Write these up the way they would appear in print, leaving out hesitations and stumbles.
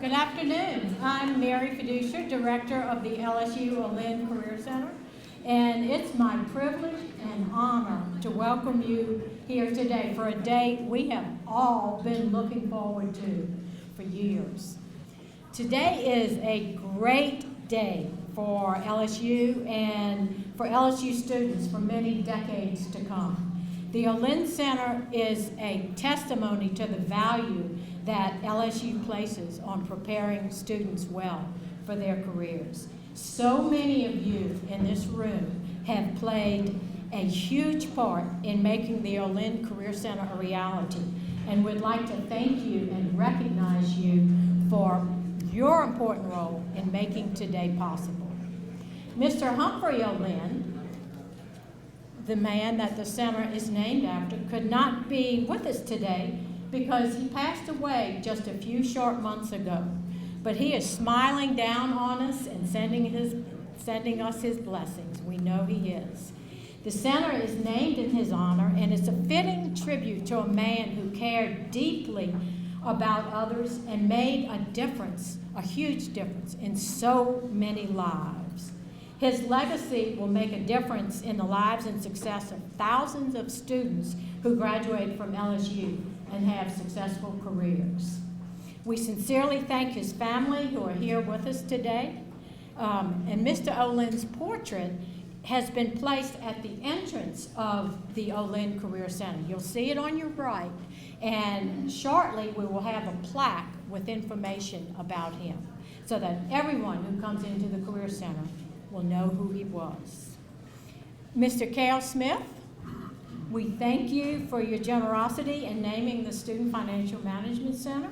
Good afternoon. I'm Mary Fiducia, Director of the LSU Olinde Career Center, and it's my privilege and honor to welcome you here today for a day we have all been looking forward to for years. Today is a great day for LSU and for LSU students for many decades to come. The Olinde Center is a testimony to the value that LSU places on preparing students well for their careers. So many of you in this room have played a huge part in making the Olinde Career Center a reality, and would like to thank you and recognize you for your important role in making today possible. Mr. Humphrey Olinde, the man that the center is named after, could not be with us today because he passed away just a few short months ago. But he is smiling down on us and sending us his blessings. We know he is. The center is named in his honor, and it's a fitting tribute to a man who cared deeply about others and made a difference, a huge difference, in so many lives. His legacy will make a difference in the lives and success of thousands of students who graduate from LSU and have successful careers. We sincerely thank his family who are here with us today. And Mr. Olinde's portrait has been placed at the entrance of the Olinde Career Center. You'll see it on your right, and shortly we will have a plaque with information about him so that everyone who comes into the Career Center will know who he was. Mr. Cale Smith, we thank you for your generosity in naming the Student Financial Management Center.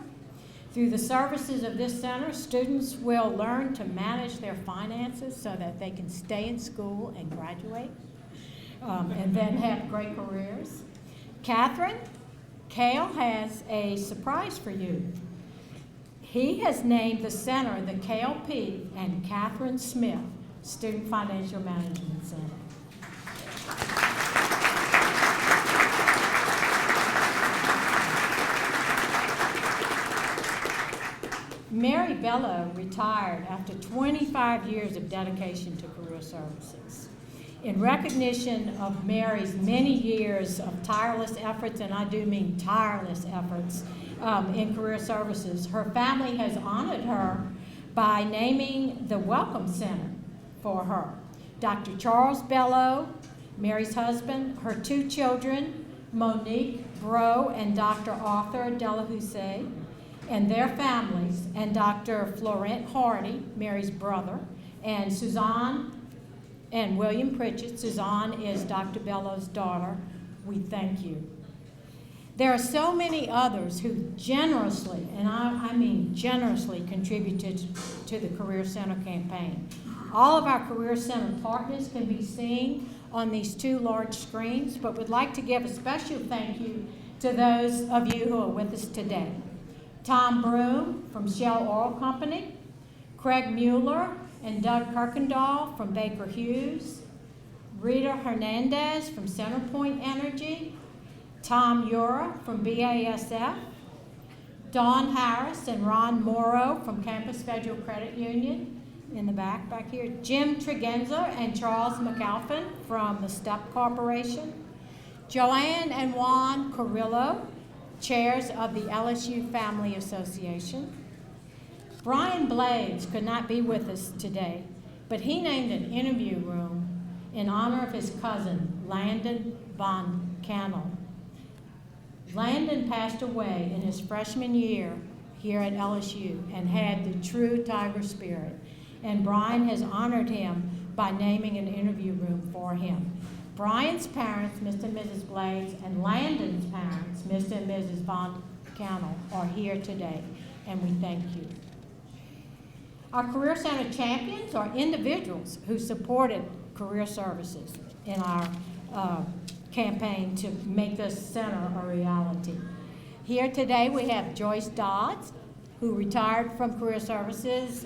Through the services of this center, students will learn to manage their finances so that they can stay in school and graduate, and then have great careers. Catherine, Cale has a surprise for you. He has named the center the Cale P. and Catherine Smith Student Financial Management Center. Mary Bello retired after 25 years of dedication to career services. In recognition of Mary's many years of tireless efforts, and I do mean tireless efforts, in career services, her family has honored her by naming the Welcome Center for her. Dr. Charles Bello, Mary's husband, her two children, Monique Bro and Dr. Arthur Delahousse, and their families, and Dr. Florent Hardy, Mary's brother, and Suzanne and William Pritchett. Suzanne is Dr. Bello's daughter. We thank you. There are so many others who generously, and I mean generously, contributed to the Career Center campaign. All of our Career Center partners can be seen on these two large screens, but would like to give a special thank you to those of you who are with us today. Tom Broom from Shell Oil Company, Craig Mueller and Doug Kirkendall from Baker Hughes, Rita Hernandez from CenterPoint Energy, Tom Ura from BASF, Dawn Harris and Ron Morrow from Campus Federal Credit Union, in the back here, Jim Tregenza and Charles McAlpin from the Sept Corporation, Joanne and Juan Carrillo, chairs of the LSU Family Association. Brian Blades could not be with us today, but he named an interview room in honor of his cousin, Landon Von Cannell. Landon passed away in his freshman year here at LSU and had the true Tiger spirit, and Brian has honored him by naming an interview room for him. Brian's parents, Mr. and Mrs. Blades, and Landon's parents, Mr. and Mrs. Von Cannell, are here today, and we thank you. Our Career Center champions are individuals who supported career services in our campaign to make this center a reality. Here today we have Joyce Dodds, who retired from career services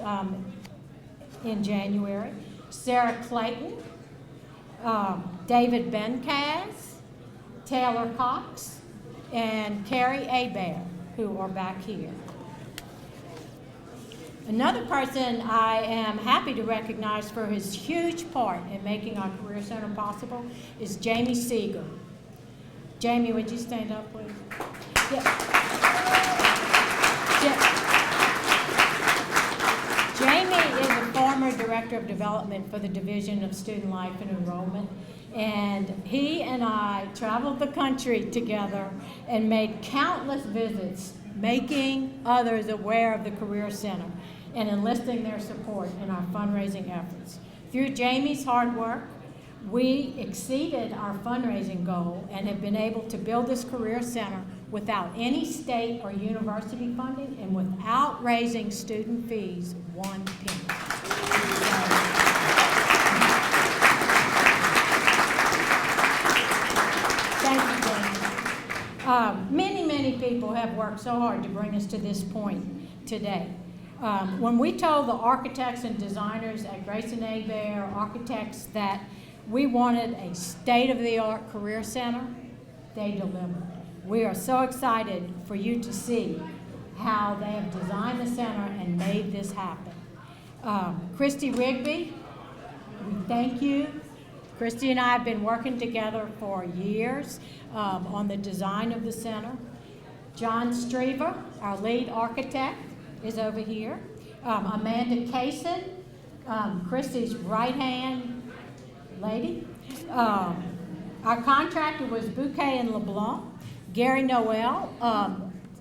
in January, Sarah Clayton, David Benkaz, Taylor Cox, and Carrie Abair, who are back here. Another person I am happy to recognize for his huge part in making our Career Center possible is Jamie Seeger. Jamie, would you stand up, please? Jamie is a former Director of Development for the Division of Student Life and Enrollment, and he and I traveled the country together and made countless visits, making others aware of the Career Center and enlisting their support in our fundraising efforts. Through Jamie's hard work, we exceeded our fundraising goal and have been able to build this Career Center without any state or university funding and without raising student fees one penny. Thank you, Jamie. Many people have worked so hard to bring us to this point today. When we told the architects and designers at Grayson Hebert Architects that we wanted a state-of-the-art career center, they delivered. We are so excited for you to see how they have designed the center and made this happen. Christy Rigby, we thank you. Christy and I have been working together for years on the design of the center. John Strever, our lead architect, is over here. Amanda Kaysen, Christy's right-hand lady. Our contractor was Bouquet and LeBlanc. Gary Noel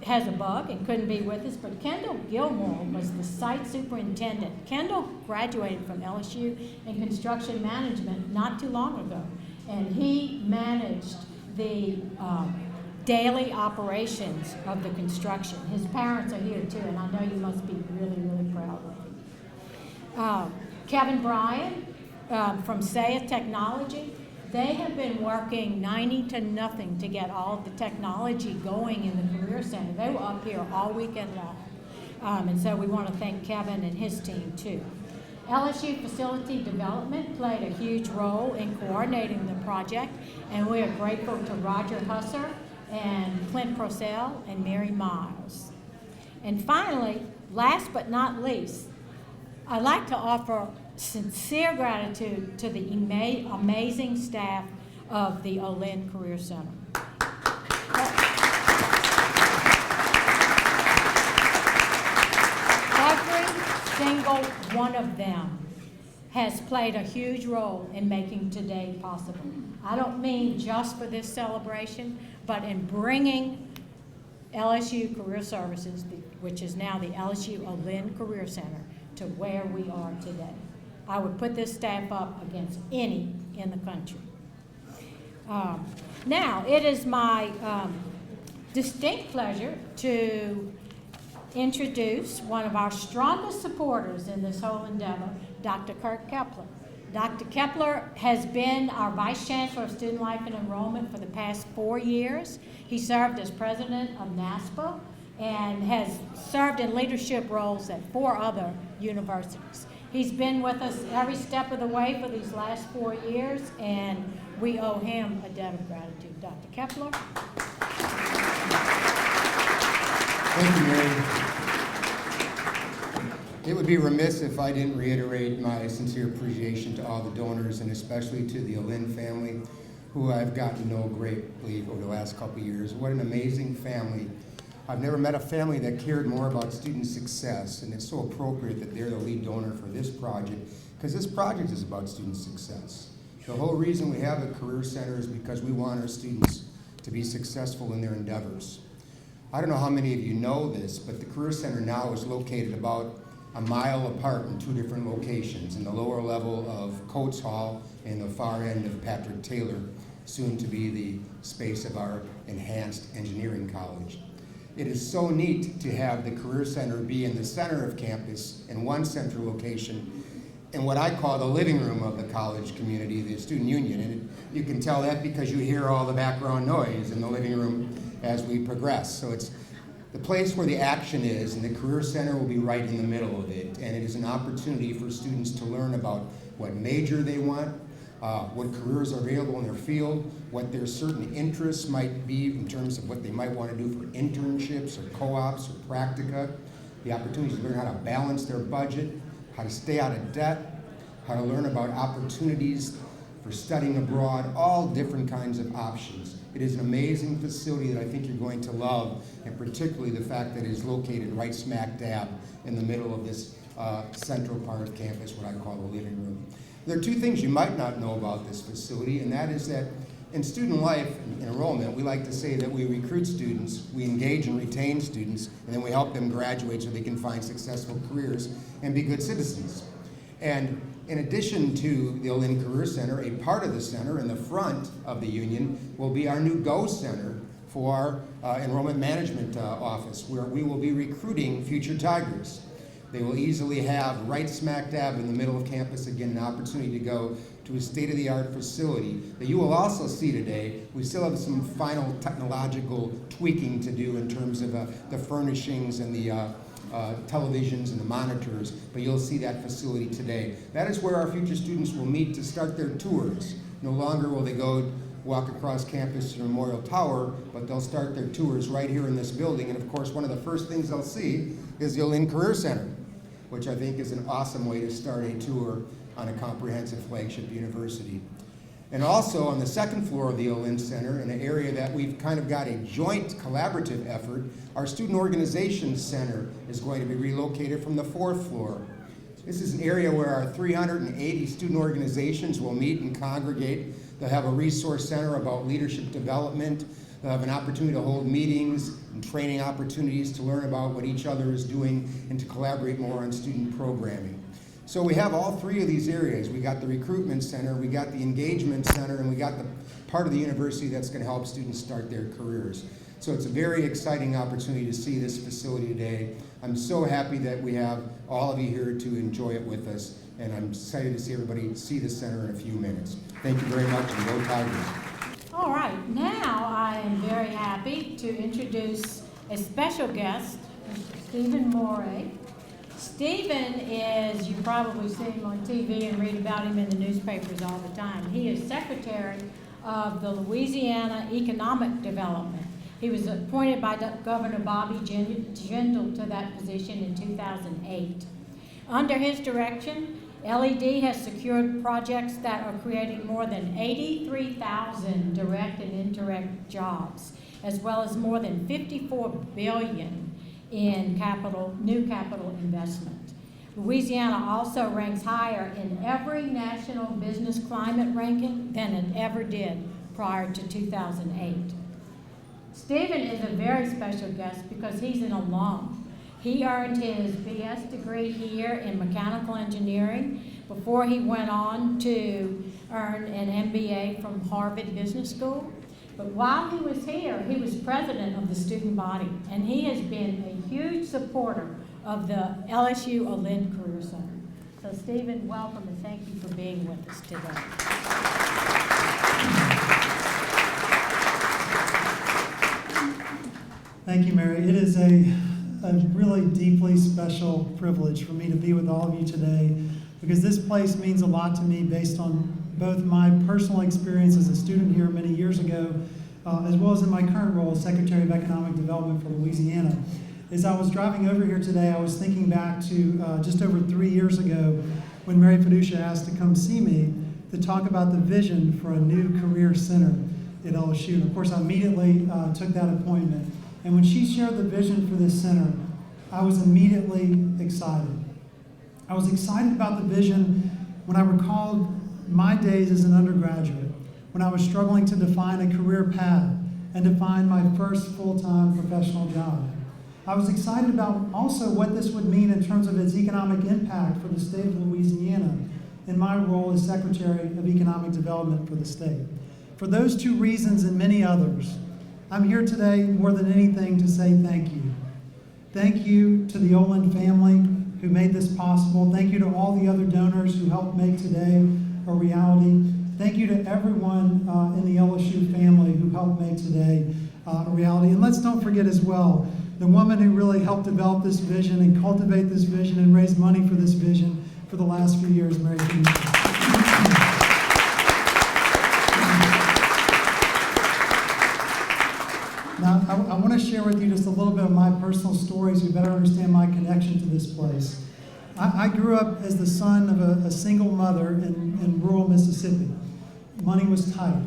has a bug and couldn't be with us, but Kendall Gilmore was the site superintendent. Kendall graduated from LSU in construction management not too long ago, and he managed the daily operations of the construction. His parents are here too, and I know you must be really, really proud of him. Kevin Bryan from Sept Technology. They have been working 90 to nothing to get all of the technology going in the Career Center. They were up here all weekend long. And so we want to thank Kevin and his team too. LSU Facility Development played a huge role in coordinating the project, and we are grateful to Roger Husser and Clint Purcell and Mary Miles. And finally, last but not least, I'd like to offer sincere gratitude to the amazing staff of the Olinde Career Center. Every single one of them has played a huge role in making today possible. I don't mean just for this celebration, but in bringing LSU Career Services, which is now the LSU Olinde Career Center, to where we are today. I would put this staff up against any in the country. Now, it is my distinct pleasure to introduce one of our strongest supporters in this whole endeavor, Dr. Kirk Kepler. Dr. Kepler has been our Vice Chancellor of Student Life and Enrollment for the past 4 years. He served as president of NASPA and has served in leadership roles at 4 other universities. He's been with us every step of the way for these last 4 years, and we owe him a debt of gratitude. Dr. Kepler. Thank you, Mary. It would be remiss if I didn't reiterate my sincere appreciation to all the donors, and especially to the Olinde family, who I've gotten to know greatly over the last couple of years. What an amazing family. I've never met a family that cared more about student success, and it's so appropriate that they're the lead donor for this project, because this project is about student success. The whole reason we have a career center is because we want our students to be successful in their endeavors. I don't know how many of you know this, but the Career Center now is located about a mile apart in 2 different locations, in the lower level of Coates Hall and the far end of Patrick Taylor, soon to be the space of our enhanced engineering college. It is so neat to have the Career Center be in the center of campus in one central location in what I call the living room of the college community, the student union. And you can tell that because you hear all the background noise in the living room as we progress. So it's the place where the action is, and the Career Center will be right in the middle of it. And it is an opportunity for students to learn about what major they want, what careers are available in their field, what their certain interests might be in terms of what they might want to do for internships or co-ops or practica, the opportunities to learn how to balance their budget, how to stay out of debt, how to learn about opportunities for studying abroad, all different kinds of options. It is an amazing facility that I think you're going to love, and particularly the fact that it is located right smack dab in the middle of this central part of campus, what I call the living room. There are two things you might not know about this facility, and that is that in student life and enrollment, we like to say that we recruit students, we engage and retain students, and then we help them graduate so they can find successful careers and be good citizens. And in addition to the Olinde Career Center, a part of the center in the front of the union will be our new GO Center for our enrollment management office, where we will be recruiting future Tigers. They will easily have right smack dab in the middle of campus, again, an opportunity to go to a state-of-the-art facility that you will also see today. We still have some final technological tweaking to do in terms of the furnishings and the televisions and the monitors, but you'll see that facility today. That is where our future students will meet to start their tours. No longer will they go walk across campus to the Memorial Tower, but they'll start their tours right here in this building. And of course, one of the first things they'll see is the Olinde Career Center, which I think is an awesome way to start a tour on a comprehensive flagship university. And also on the second floor of the Olinde Center, in an area that we've kind of got a joint collaborative effort, our Student Organizations Center is going to be relocated from the fourth floor. This is an area where our 380 student organizations will meet and congregate. They'll have a resource center about leadership development. They'll have an opportunity to hold meetings and training opportunities to learn about what each other is doing and to collaborate more on student programming. So we have all three of these areas. We got the recruitment center, we got the engagement center, and we got the part of the university that's going to help students start their careers. So it's a very exciting opportunity to see this facility today. I'm so happy that we have all of you here to enjoy it with us, and I'm excited to see everybody see the center in a few minutes. Thank you very much, and go Tigers. All right, now I am very happy to introduce a special guest, Mr. Stephen Morey. Stephen is, you probably see him on TV and read about him in the newspapers all the time. He is Secretary of the Louisiana Economic Development. He was appointed by Governor Bobby Jindal to that position in 2008. Under his direction, LED has secured projects that are creating more than 83,000 direct and indirect jobs, as well as more than $54 billion in new capital investment. Louisiana also ranks higher in every national business climate ranking than it ever did prior to 2008. Stephen is a very special guest because he's an alum. He earned his BS degree here in mechanical engineering before he went on to earn an MBA from Harvard Business School. But while he was here, he was president of the student body, and he has been a huge supporter of the LSU Olinde Career Center. So Stephen, welcome, and thank you for being with us today. Thank you, Mary. It is a really deeply special privilege for me to be with all of you today, because this place means a lot to me based on both my personal experience as a student here many years ago, as well as in my current role as Secretary of Economic Development for Louisiana. As I was driving over here today, I was thinking back to just over 3 years ago when Mary Fiducia asked to come see me to talk about the vision for a new career center at LSU. And of course, I immediately took that appointment. And when she shared the vision for this center, I was immediately excited. I was excited about the vision when I recalled my days as an undergraduate, when I was struggling to define a career path and to find my first full-time professional job. I was excited about also what this would mean in terms of its economic impact for the state of Louisiana in my role as Secretary of Economic Development for the state. For those two reasons and many others, I'm here today more than anything to say thank you. Thank you to the Olinde family who made this possible. Thank you to all the other donors who helped make today a reality. Thank you to everyone in the LSU family who helped make today a reality. And let's don't forget as well, the woman who really helped develop this vision and cultivate this vision and raise money for this vision for the last few years, Mary Fiducia. Now, I want to share with you just a little bit of my personal story so you better understand my connection to this place. I grew up as the son of a single mother in rural Mississippi. Money was tight.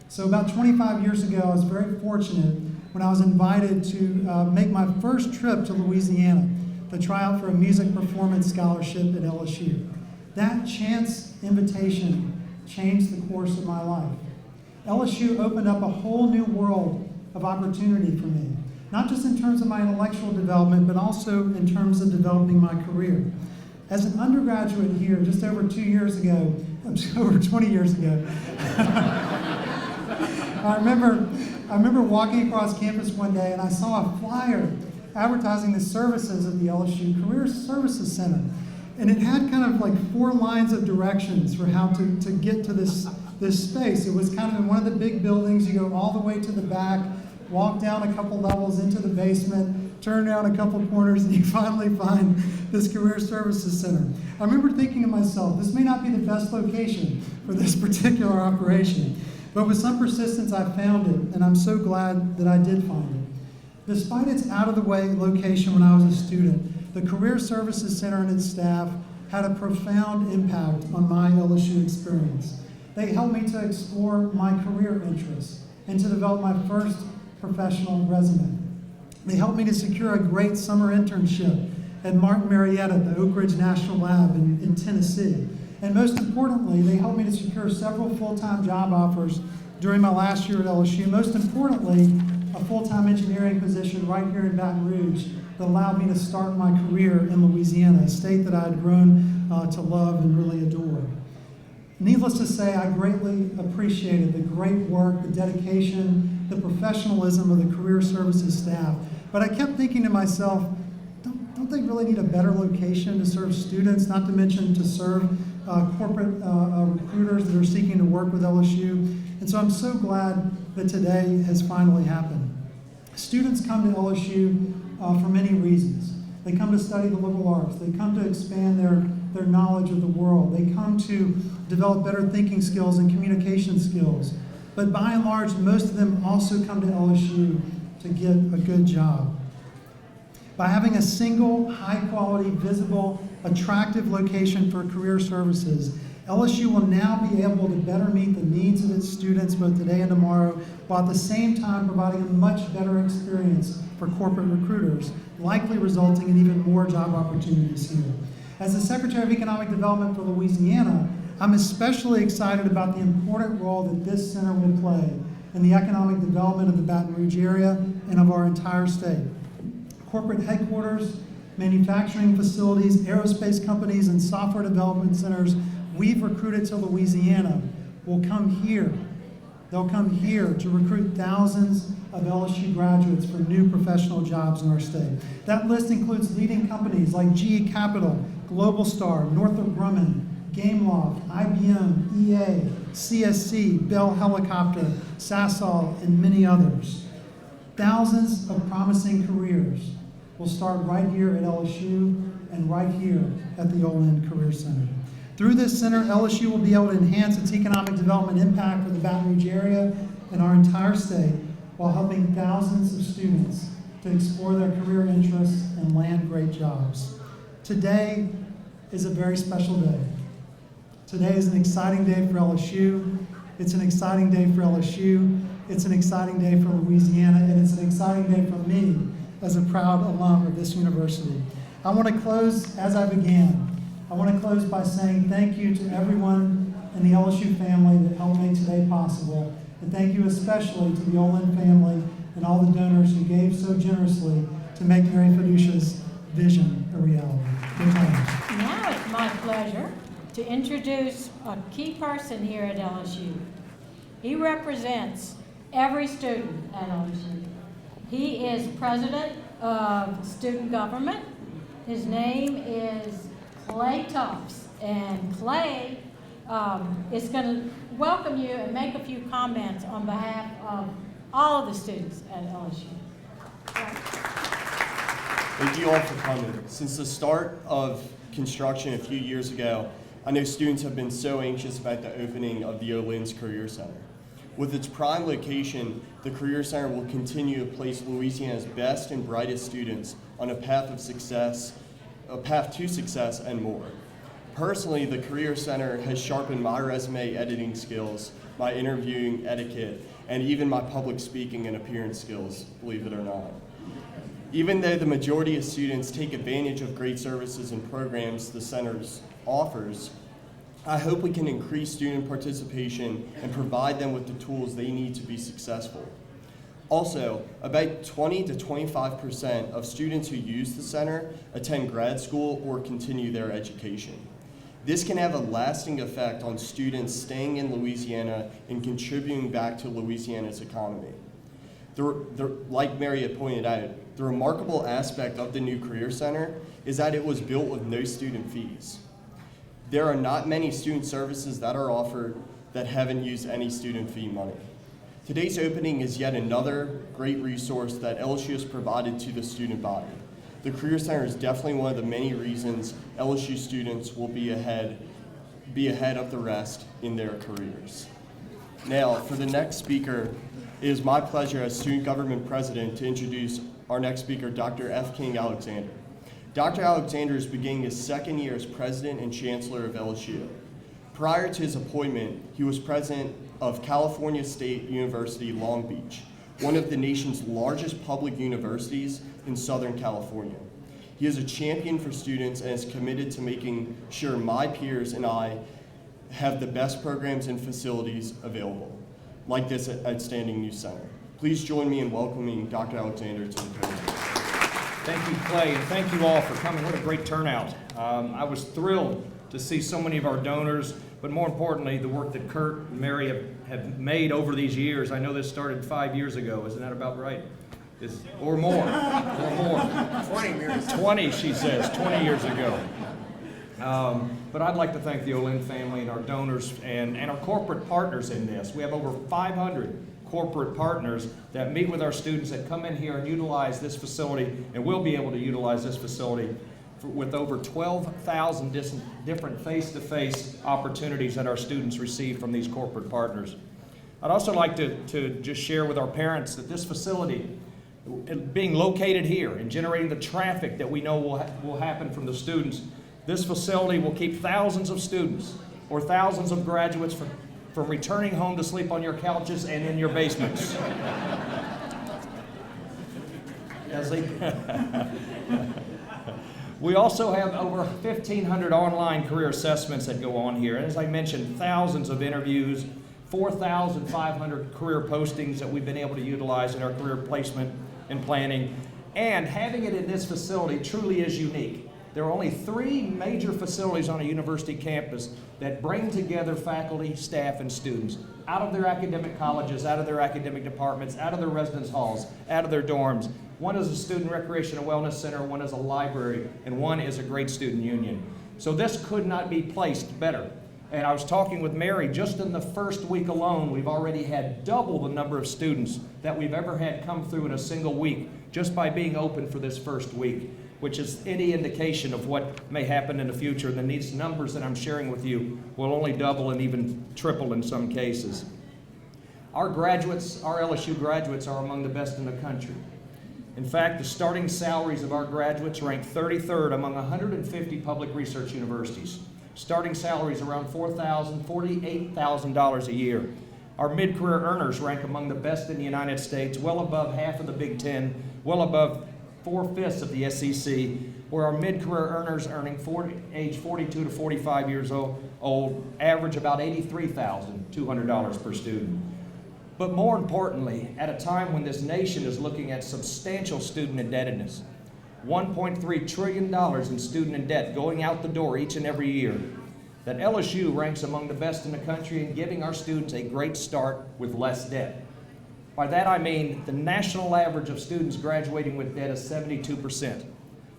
So about 25 years ago, I was very fortunate when I was invited to make my first trip to Louisiana to try out for a music performance scholarship at LSU. That chance invitation changed the course of my life. LSU opened up a whole new world of opportunity for me, not just in terms of my intellectual development, but also in terms of developing my career. As an undergraduate here, just over 2 years ago, over 20 years ago, I remember walking across campus one day and I saw a flyer advertising the services of the LSU Career Services Center. And it had kind of like 4 lines of directions for how to get to this space. It was kind of in one of the big buildings. You go all the way to the back, walk down a couple levels into the basement, turn around a couple corners, and you finally find this Career Services Center. I remember thinking to myself, this may not be the best location for this particular operation, but with some persistence I found it, and I'm so glad that I did find it. Despite its out-of-the-way location when I was a student, the Career Services Center and its staff had a profound impact on my LSU experience. They helped me to explore my career interests and to develop my first professional resume. They helped me to secure a great summer internship at Martin Marietta, the Oak Ridge National Lab in Tennessee. And most importantly, they helped me to secure several full-time job offers during my last year at LSU. Most importantly, a full-time engineering position right here in Baton Rouge that allowed me to start my career in Louisiana, a state that I had grown to love and really adore. Needless to say, I greatly appreciated the great work, the dedication, the professionalism of the Career Services staff. But I kept thinking to myself, don't they really need a better location to serve students, not to mention to serve corporate recruiters that are seeking to work with LSU? And so I'm so glad that today has finally happened. Students come to LSU for many reasons. They come to study the liberal arts. They come to expand their knowledge of the world. They come to develop better thinking skills and communication skills. But by and large, most of them also come to LSU to get a good job. By having a single, high-quality, visible, attractive location for career services, LSU will now be able to better meet the needs of its students both today and tomorrow, while at the same time providing a much better experience for corporate recruiters, likely resulting in even more job opportunities here. As the Secretary of Economic Development for Louisiana, I'm especially excited about the important role that this center will play in the economic development of the Baton Rouge area and of our entire state. Corporate headquarters, manufacturing facilities, aerospace companies, and software development centers we've recruited to Louisiana will come here. They'll come here to recruit thousands of LSU graduates for new professional jobs in our state. That list includes leading companies like GE Capital, Global Star, Northrop Grumman, Gameloft, IBM, EA, CSC, Bell Helicopter, Sasol, and many others. Thousands of promising careers will start right here at LSU and right here at the Olinde Career Center. Through this center, LSU will be able to enhance its economic development impact for the Baton Rouge area and our entire state while helping thousands of students to explore their career interests and land great jobs. Today is a very special day. Today is an exciting day for LSU. It's an exciting day for LSU. It's an exciting day for Louisiana, and it's an exciting day for me as a proud alum of this university. I want to close as I began. I want to close by saying thank you to everyone in the LSU family that helped make today possible. And thank you especially to the Olinde family and all the donors who gave so generously to make Mary Fiducia's vision a reality. Good times. Now it's my pleasure to introduce a key person here at LSU. He represents every student at LSU. He is president of student government. His name is Clay Tufts, and Clay is going to welcome you and make a few comments on behalf of all of the students at LSU. Thank you all for coming. Since the start of construction a few years ago, I know students have been so anxious about the opening of the Olinde Career Center. With its prime location, the Career Center will continue to place Louisiana's best and brightest students on a path to success and more. Personally, the Career Center has sharpened my resume editing skills, my interviewing etiquette, and even my public speaking and appearance skills, believe it or not. Even though the majority of students take advantage of great services and programs the center offers, I hope we can increase student participation and provide them with the tools they need to be successful. Also, about 20 to 25% of students who use the center attend grad school or continue their education. This can have a lasting effect on students staying in Louisiana and contributing back to Louisiana's economy. Like Mary had pointed out, the remarkable aspect of the new Career Center is that it was built with no student fees. There are not many student services that are offered that haven't used any student fee money. Today's opening is yet another great resource that LSU has provided to the student body. The Career Center is definitely one of the many reasons LSU students will be ahead of the rest in their careers. Now, for the next speaker, it is my pleasure as Student Government President to introduce our next speaker, Dr. F. King Alexander. Dr. Alexander is beginning his second year as President and Chancellor of LSU. Prior to his appointment, he was President of California State University, Long Beach, one of the nation's largest public universities in Southern California. He is a champion for students and is committed to making sure my peers and I have the best programs and facilities available, like this outstanding new center. Please join me in welcoming Dr. Alexander to the podium. Thank you, Clay, and thank you all for coming. What a great turnout. I was thrilled to see so many of our donors, but more importantly, the work that Kurt and Mary have made over these years. I know this started 5 years ago. Isn't that about right? Or more. 20 years. 20, she says, 20 years ago. But I'd like to thank the Olinde family and our donors and our corporate partners in this. We have over 500 corporate partners that meet with our students that come in here and utilize this facility, and will be able to utilize this facility with over 12,000 different face-to-face opportunities that our students receive from these corporate partners. I'd also like to just share with our parents that this facility, being located here and generating the traffic that we know will happen from the students, this facility will keep thousands of students or thousands of graduates from returning home to sleep on your couches and in your basements. We also have over 1,500 online career assessments that go on here. And as I mentioned, thousands of interviews, 4,500 career postings that we've been able to utilize in our career placement and planning. And having it in this facility truly is unique. There are only 3 major facilities on a university campus that bring together faculty, staff, and students out of their academic colleges, out of their academic departments, out of their residence halls, out of their dorms. One is a student recreation and wellness center, one is a library, and one is a great student union. So this could not be placed better. And I was talking with Mary, just in the first week alone, we've already had double the number of students that we've ever had come through in a single week, just by being open for this first week, which is any indication of what may happen in the future. And these numbers that I'm sharing with you will only double and even triple in some cases. Our graduates, our LSU graduates, are among the best in the country. In fact, the starting salaries of our graduates rank 33rd among 150 public research universities. Starting salaries around $4,000, $48,000 a year. Our mid-career earners rank among the best in the United States, well above half of the Big Ten, well above 4/5 of the SEC, where our mid-career earners earning age 42 to 45 years old average about $83,200 per student. But more importantly, at a time when this nation is looking at substantial student indebtedness, $1.3 trillion in student debt going out the door each and every year, that LSU ranks among the best in the country in giving our students a great start with less debt. By that I mean the national average of students graduating with debt is 72%.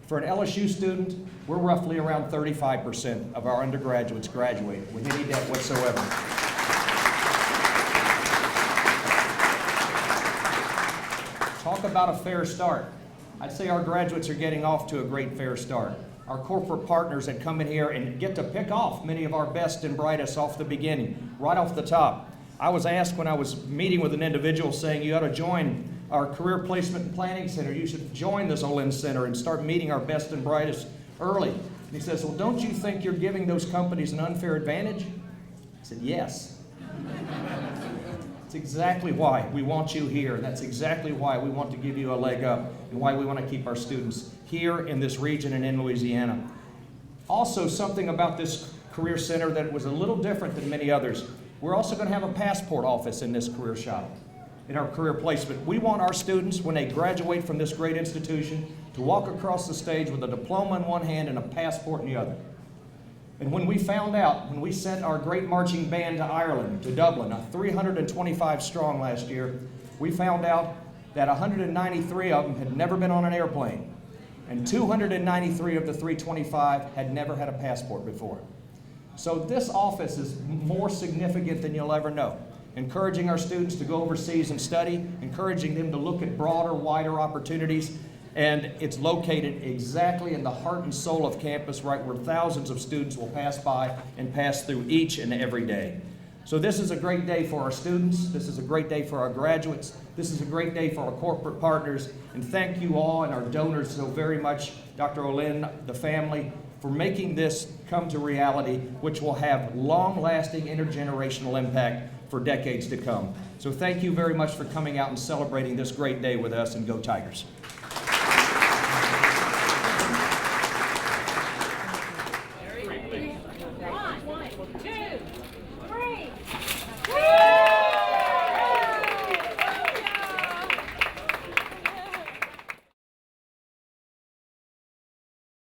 For an LSU student, we're roughly around 35% of our undergraduates graduate with any debt whatsoever. Talk about a fair start. I'd say our graduates are getting off to a great fair start. Our corporate partners that come in here and get to pick off many of our best and brightest off the beginning, right off the top. I was asked when I was meeting with an individual saying, you ought to join our Career Placement and Planning Center. You should join this Olinde Center and start meeting our best and brightest early. And he says, well, don't you think you're giving those companies an unfair advantage? I said, yes. That's exactly why we want you here. That's exactly why we want to give you a leg up and why we want to keep our students here in this region and in Louisiana. Also, something about this Career Center that was a little different than many others. We're also going to have a passport office in this career shop, in our career placement. We want our students, when they graduate from this great institution, to walk across the stage with a diploma in one hand and a passport in the other. And when we found out, when we sent our great marching band to Ireland, to Dublin, 325 strong last year, we found out that 193 of them had never been on an airplane, and 293 of the 325 had never had a passport before. So this office is more significant than you'll ever know. Encouraging our students to go overseas and study, encouraging them to look at broader, wider opportunities, and it's located exactly in the heart and soul of campus, right where thousands of students will pass by and pass through each and every day. So this is a great day for our students, this is a great day for our graduates, this is a great day for our corporate partners, and thank you all and our donors so very much, Dr. Olinde, the family, for making this come to reality, which will have long-lasting intergenerational impact for decades to come. So thank you very much for coming out and celebrating this great day with us, and go Tigers.